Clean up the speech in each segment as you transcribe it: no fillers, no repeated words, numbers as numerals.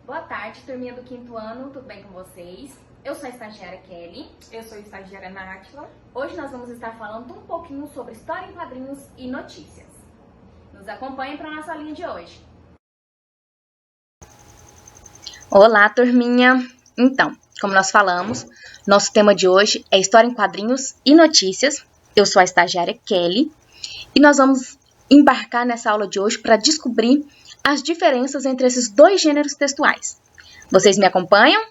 Boa tarde, turminha do quinto ano, tudo bem com vocês? Eu sou a estagiária Kelly. Eu sou a estagiária Nátila. Hoje nós vamos estar falando um pouquinho sobre história em quadrinhos e notícias. Nos acompanhem para a nossa linha de hoje. Olá, turminha! Então, como nós falamos, nosso tema de hoje é história em quadrinhos e notícias. Eu sou a estagiária Kelly e nós vamos embarcar nessa aula de hoje para descobrir as diferenças entre esses dois gêneros textuais. Vocês me acompanham?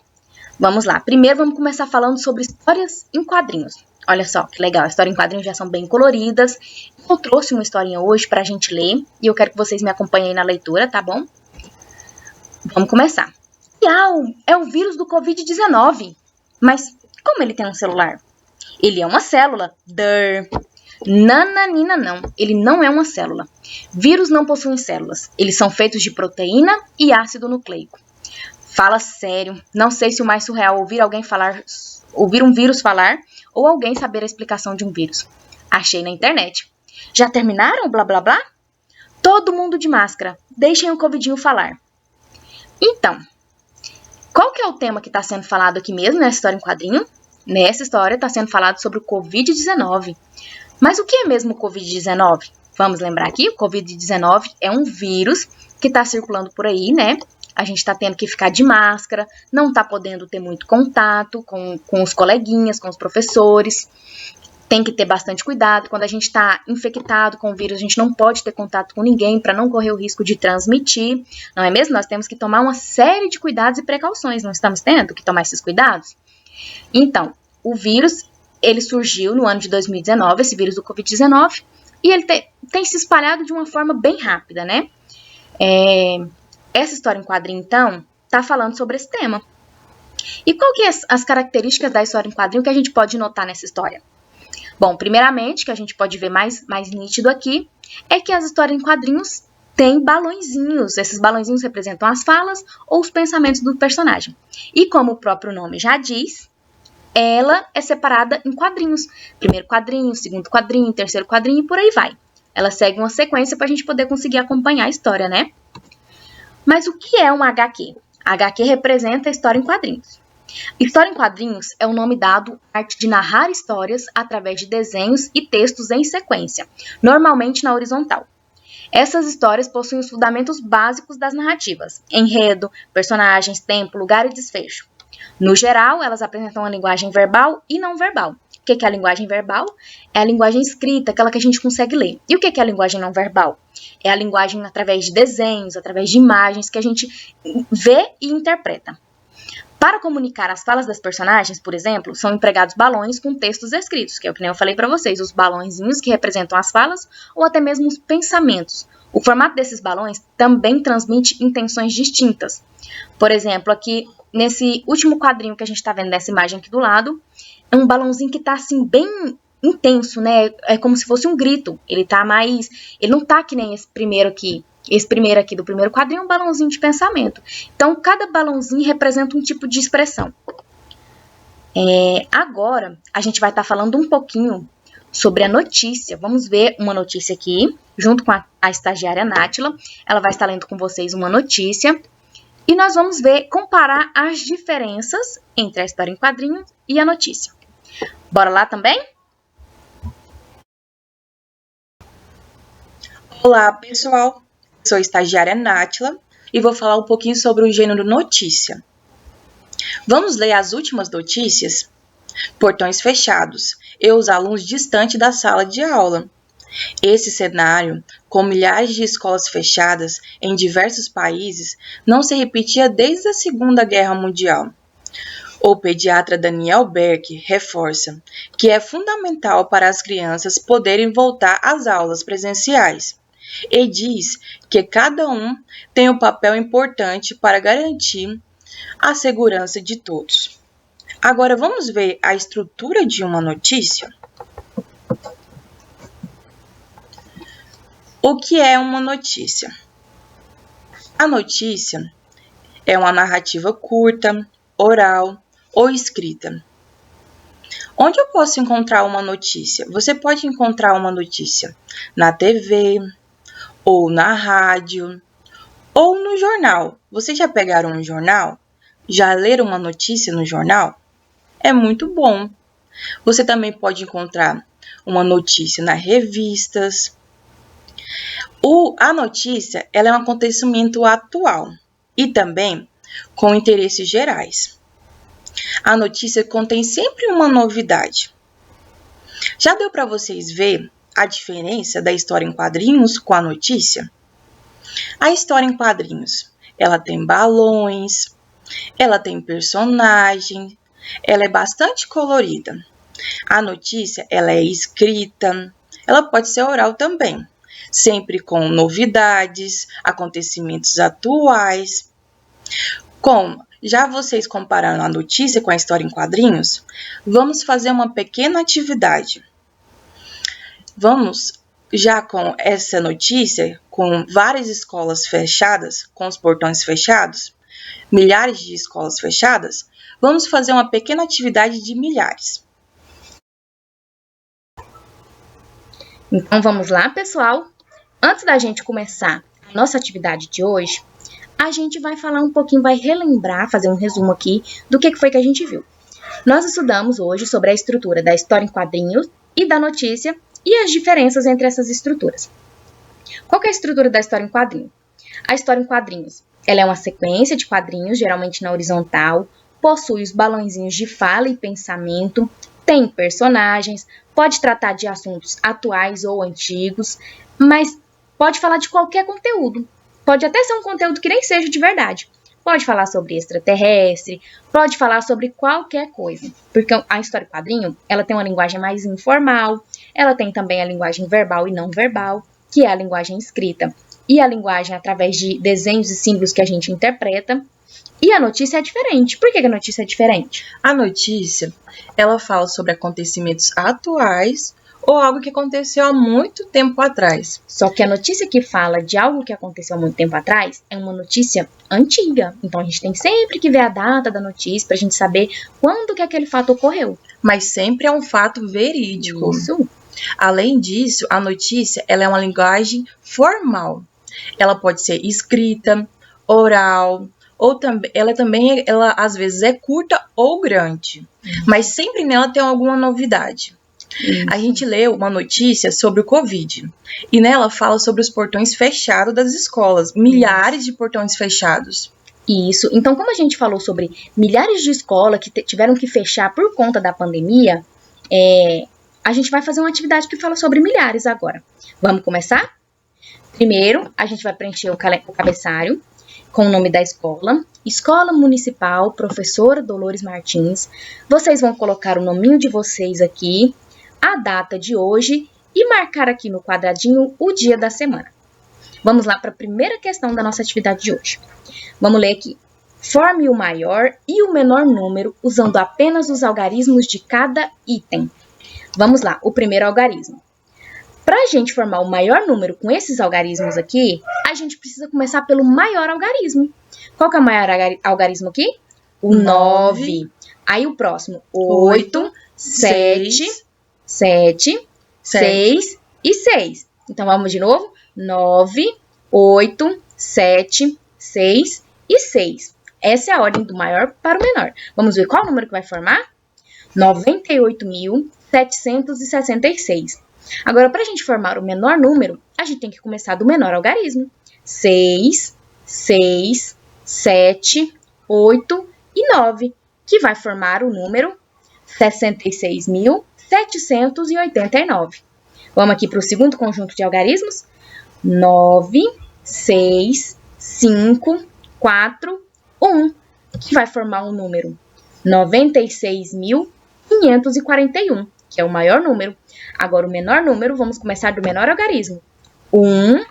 Vamos lá. Primeiro vamos começar falando sobre histórias em quadrinhos. Olha só que legal, histórias em quadrinhos já são bem coloridas. Eu trouxe uma historinha hoje para a gente ler e eu quero que vocês me acompanhem na leitura, tá bom? Vamos começar. É o vírus do Covid-19. Mas como ele tem um celular? Ele é uma célula. Nananina não, ele não é uma célula. Vírus não possuem células. Eles são feitos de proteína e ácido nucleico. Fala sério, não sei se o mais surreal ouvir um vírus falar ou alguém saber a explicação de um vírus. Achei na internet. Já terminaram, blá blá blá? Todo mundo de máscara, deixem o covidinho falar. Então, qual que é o tema que está sendo falado aqui mesmo nessa história em quadrinho? Nessa história está sendo falado sobre o Covid-19. Mas o que é mesmo o Covid-19? Vamos lembrar aqui, o Covid-19 é um vírus que está circulando por aí, né? A gente está tendo que ficar de máscara, não está podendo ter muito contato com os coleguinhas, com os professores. Tem que ter bastante cuidado. Quando a gente está infectado com o vírus, a gente não pode ter contato com ninguém para não correr o risco de transmitir. Não é mesmo? Nós temos que tomar uma série de cuidados e precauções. Não estamos tendo que tomar esses cuidados? Então, o vírus, ele surgiu no ano de 2019, esse vírus do Covid-19, e ele tem se espalhado de uma forma bem rápida, né? Essa história em quadrinho, então, está falando sobre esse tema. E qual que é as características da história em quadrinho que a gente pode notar nessa história? Bom, primeiramente, que a gente pode ver mais nítido aqui, é que as histórias em quadrinhos têm balõezinhos. Esses balõezinhos representam as falas ou os pensamentos do personagem. E como o próprio nome já diz, ela é separada em quadrinhos. Primeiro quadrinho, segundo quadrinho, terceiro quadrinho e por aí vai. Ela segue uma sequência para a gente poder conseguir acompanhar a história, né? Mas o que é uma HQ? A HQ representa a história em quadrinhos. História em quadrinhos é o nome dado à arte de narrar histórias através de desenhos e textos em sequência, normalmente na horizontal. Essas histórias possuem os fundamentos básicos das narrativas: enredo, personagens, tempo, lugar e desfecho. No geral, elas apresentam a linguagem verbal e não verbal. O que é a linguagem verbal? É a linguagem escrita, aquela que a gente consegue ler. E o que é a linguagem não verbal? É a linguagem através de desenhos, através de imagens que a gente vê e interpreta. Para comunicar as falas das personagens, por exemplo, são empregados balões com textos escritos, que é o que eu falei para vocês, os balõezinhos que representam as falas ou até mesmo os pensamentos. O formato desses balões também transmite intenções distintas. Por exemplo, aqui nesse último quadrinho que a gente está vendo nessa imagem aqui do lado, é um balãozinho que está assim bem intenso, né? É como se fosse um grito. Ele não está que nem esse primeiro aqui. Esse primeiro aqui do primeiro quadrinho é um balãozinho de pensamento. Então, cada balãozinho representa um tipo de expressão. Agora, a gente vai estar falando um pouquinho sobre a notícia. Vamos ver uma notícia aqui, junto com a estagiária Nátila. Ela vai estar lendo com vocês uma notícia. E nós vamos comparar as diferenças entre a história em quadrinho e a notícia. Bora lá também? Olá, pessoal. Sou a estagiária Nátila e vou falar um pouquinho sobre o gênero notícia. Vamos ler as últimas notícias? Portões fechados e os alunos distantes da sala de aula. Esse cenário, com milhares de escolas fechadas em diversos países, não se repetia desde a Segunda Guerra Mundial. O pediatra Daniel Beck reforça que é fundamental para as crianças poderem voltar às aulas presenciais e diz que cada um tem um papel importante para garantir a segurança de todos. Agora vamos ver a estrutura de uma notícia? O que é uma notícia? A notícia é uma narrativa curta, oral ou escrita. Onde eu posso encontrar uma notícia? Você pode encontrar uma notícia na TV, ou na rádio, ou no jornal. Vocês já pegaram um jornal? Já leram uma notícia no jornal? É muito bom. Você também pode encontrar uma notícia nas revistas. A notícia ela é um acontecimento atual e também com interesses gerais. A notícia contém sempre uma novidade. Já deu para vocês ver a diferença da história em quadrinhos com a notícia? A história em quadrinhos, ela tem balões, ela tem personagem, ela é bastante colorida. A notícia, ela é escrita, ela pode ser oral também, sempre com novidades, acontecimentos atuais. Já vocês compararam a notícia com a história em quadrinhos, vamos fazer uma pequena atividade. Vamos, já com essa notícia, com várias escolas fechadas, com os portões fechados, milhares de escolas fechadas, vamos fazer uma pequena atividade de milhares. Então vamos lá, pessoal? Antes da gente começar a nossa atividade de hoje, a gente vai falar um pouquinho, vai relembrar, fazer um resumo aqui do que foi que a gente viu. Nós estudamos hoje sobre a estrutura da história em quadrinhos e da notícia e as diferenças entre essas estruturas. Qual que é a estrutura da história em quadrinhos? A história em quadrinhos, ela é uma sequência de quadrinhos, geralmente na horizontal, possui os balãozinhos de fala e pensamento, tem personagens, pode tratar de assuntos atuais ou antigos, mas pode falar de qualquer conteúdo. Pode até ser um conteúdo que nem seja de verdade. Pode falar sobre extraterrestre, pode falar sobre qualquer coisa. Porque a história em quadrinho, ela tem uma linguagem mais informal, ela tem também a linguagem verbal e não verbal, que é a linguagem escrita, e a linguagem através de desenhos e símbolos que a gente interpreta. E a notícia é diferente. Por que a notícia é diferente? A notícia, ela fala sobre acontecimentos atuais ou algo que aconteceu há muito tempo atrás. Só que a notícia que fala de algo que aconteceu há muito tempo atrás é uma notícia antiga. Então, a gente tem sempre que ver a data da notícia para a gente saber quando que aquele fato ocorreu. Mas sempre é um fato verídico. Isso. Além disso, a notícia ela é uma linguagem formal. Ela pode ser escrita, oral, ou ela às vezes é curta ou grande. Mas sempre nela tem alguma novidade. A gente leu uma notícia sobre o Covid e nela fala sobre os portões fechados das escolas, milhares de portões fechados. Isso. Então, como a gente falou sobre milhares de escolas que tiveram que fechar por conta da pandemia, a gente vai fazer uma atividade que fala sobre milhares agora. Vamos começar? Primeiro, a gente vai preencher o cabeçalho com o nome da escola. Escola Municipal Professora Dolores Martins. Vocês vão colocar o nominho de vocês aqui, a data de hoje e marcar aqui no quadradinho o dia da semana. Vamos lá para a primeira questão da nossa atividade de hoje. Vamos ler aqui. Forme o maior e o menor número usando apenas os algarismos de cada item. Vamos lá, o primeiro algarismo. Para a gente formar o maior número com esses algarismos aqui, a gente precisa começar pelo maior algarismo. Qual que é o maior algarismo aqui? O 9. Aí o próximo, 8, 7, 6 e 6. Então, vamos de novo. 9, 8, 7, 6 e 6. Essa é a ordem do maior para o menor. Vamos ver qual número que vai formar? 98.766. Agora, para a gente formar o menor número, a gente tem que começar do menor algarismo. 6, 6, 7, 8 e 9, que vai formar o número 66.789. Vamos aqui para o segundo conjunto de algarismos. 9, 6, 5, 4, 1, que vai formar o número 96.541, que é o maior número. Agora, o menor número, vamos começar do menor algarismo. 1,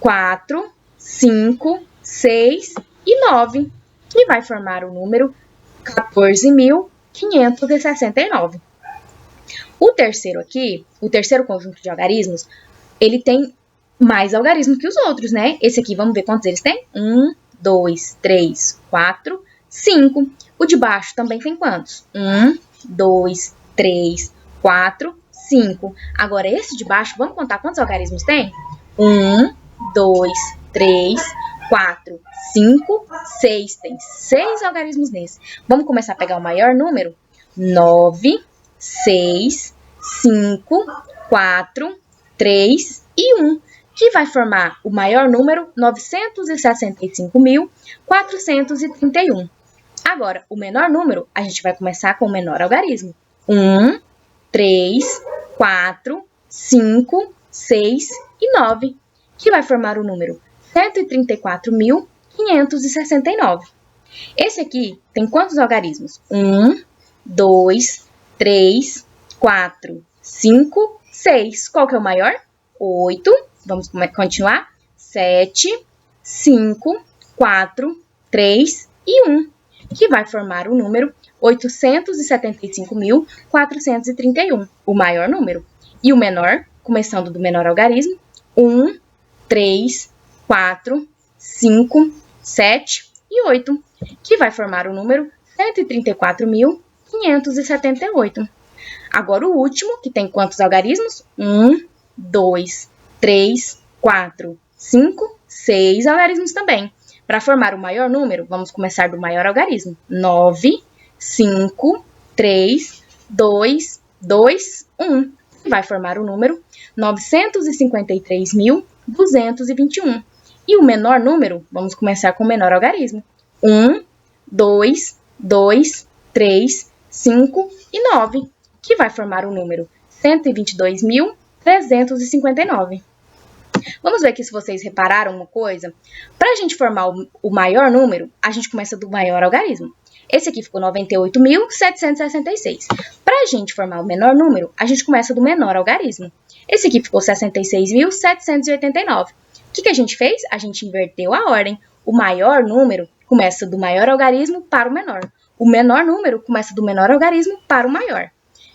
4, 5, 6 e 9, que vai formar o número 14.569. O terceiro aqui, o terceiro conjunto de algarismos, ele tem mais algarismos que os outros, né? Esse aqui, vamos ver quantos eles têm? 1, 2, 3, 4, 5. O de baixo também tem quantos? 1, 2, 3, 4, 5. Agora, esse de baixo, vamos contar quantos algarismos tem? 1, 2, 3, 4, 5, 6. Tem 6 algarismos nesse. Vamos começar a pegar o maior número? 9, 6, 5, 4, 3 e 1. Que vai formar o maior número, 965.431. Agora, o menor número, a gente vai começar com o menor algarismo. 1, 3, 4, 5, 6 e 9, que vai formar o número 134.569. Esse aqui tem quantos algarismos? 1, 2, 3, 4, 5, 6. Qual que é o maior? 8. Vamos continuar. 7, 5, 4, 3 e 1, que vai formar o número 875.431, o maior número. E o menor, começando do menor algarismo, 1, 3, 4, 5, 7 e 8, que vai formar o número 134.578. Agora o último, que tem quantos algarismos? 1, 2, 3, 4, 5, 6 algarismos também. Para formar o maior número, vamos começar do maior algarismo. 9, 5, 3, 2, 2, 1. Vai formar o número 953.221. E o menor número, vamos começar com o menor algarismo. 1, 2, 2, 3, 5 e 9, que vai formar o número 122.359. Vamos ver aqui se vocês repararam uma coisa. Para a gente formar o maior número, a gente começa do maior algarismo. Esse aqui ficou 98.766. Para a gente formar o menor número, a gente começa do menor algarismo. Esse aqui ficou 66.789. O que a gente fez? A gente inverteu a ordem. O maior número começa do maior algarismo para o menor. O menor número começa do menor algarismo para o maior.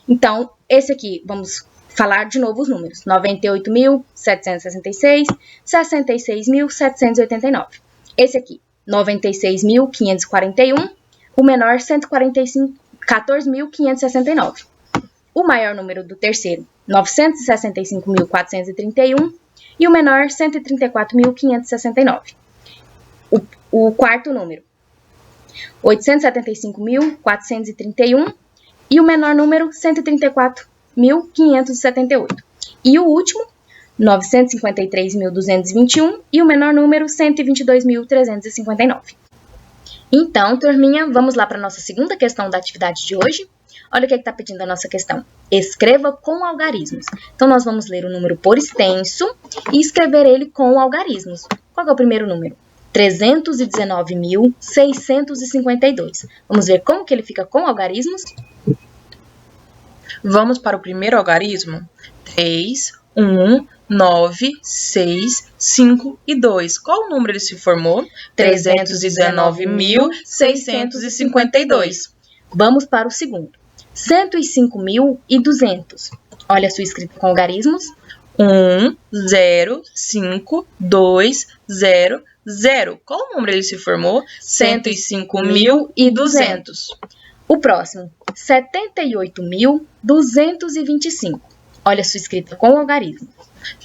Então, esse aqui, vamos falar de novo os números. 98.766, 66.789. Esse aqui, 96.541. O menor, 14.569. O maior número do terceiro, 965.431. E o menor, 134.569. O quarto número, 875.431. E o menor número, 134.578. E o último, 953.221. E o menor número, 122.359. Então, turminha, vamos lá para a nossa segunda questão da atividade de hoje. Olha o que está pedindo a nossa questão. Escreva com algarismos. Então, nós vamos ler o número por extenso e escrever ele com algarismos. Qual é o primeiro número? 319.652. Vamos ver como que ele fica com algarismos? Vamos para o primeiro algarismo? 3, 1, 9, 6, 5 e 2. Qual número ele se formou? 319.652. Vamos para o segundo. 105.200. Olha a sua escrita com algarismos. 1, 0, 5, 2, 0, 0. Qual número ele se formou? 105.200. O próximo, 78.225. Olha a sua escrita com algarismo.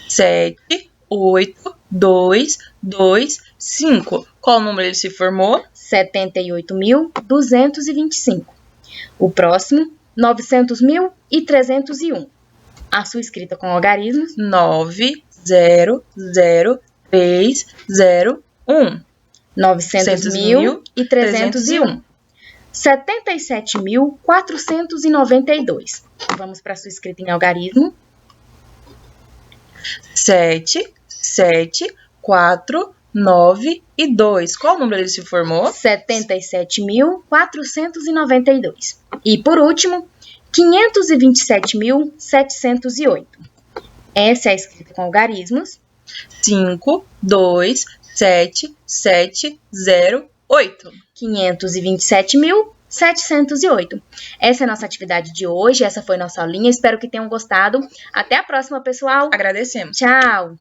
7, 8, 2, 2, 5. Qual número ele se formou? 78.225. O próximo, 900.301. A sua escrita com algarismos. 9, 0, 0, 3, 0, 1. 900.301. 77.492. Vamos para a sua escrita em algarismo. 7, 7, 4, 9 e 2. Qual número ele se formou? 77.492. E por último, 527.708. Essa é a escrita com algarismos. 5, 2, 7, 7, 0, 8. 527.708. Essa é a nossa atividade de hoje, essa foi nossa aulinha. Espero que tenham gostado. Até a próxima, pessoal. Agradecemos. Tchau!